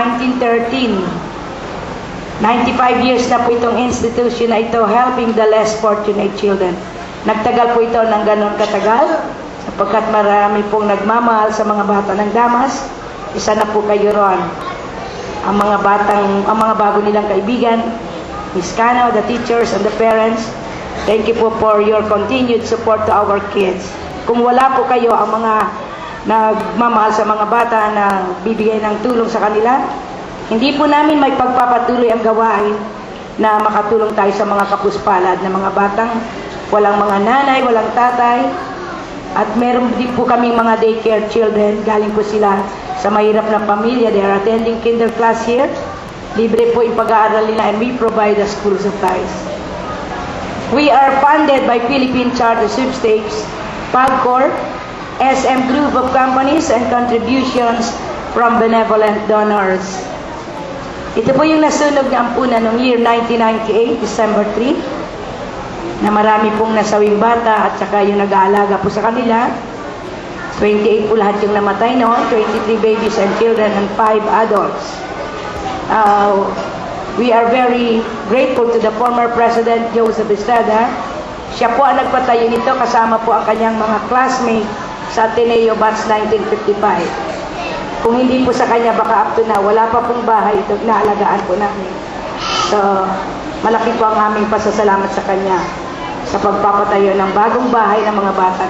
1913. 95 years na po itong institution na ito, helping the less fortunate children. Nagtagal po ito ng ganon katagal, sapagkat marami pong nagmamahal sa mga bata ng Damas. Isa na po kayo ron. Ang mga bago nilang kaibigan, Miss Cano, the teachers and the parents, thank you po for your continued support to our kids. Kung wala po kayo, ang mga nagmamahal sa mga bata na bibigay ng tulong sa kanila, hindi po namin may pagpapatuloy ang gawain na makatulong tayo sa mga kapuspalad na mga batang walang mga nanay, walang tatay, at meron din po kaming mga daycare children. Galing po sila sa mahirap na pamilya. They are attending kinder class here. Libre po yung pag-aaral nila and we provide the school supplies. We are funded by Philippine Charter Sweepstakes, PAGCOR, SM Group of Companies, and contributions from benevolent donors. Ito po yung nasunog na ampunan noong year 1998, December 3, na marami pong nasawing bata at saka yung nag-aalaga po sa kanila. 28 po lahat yung namatay noon, 23 babies and children and 5 adults. We are very grateful to the former President Joseph Estrada. Siya po ang nagpatayo nito kasama po ang kanyang mga classmate sa Ateneo Batch 1955. Kung hindi po sa kanya, baka up to now, wala pa pong bahay ito, naalagaan po namin. So, malaki po ang aming pasasalamat sa kanya sa pagpapatayo ng bagong bahay ng mga bata.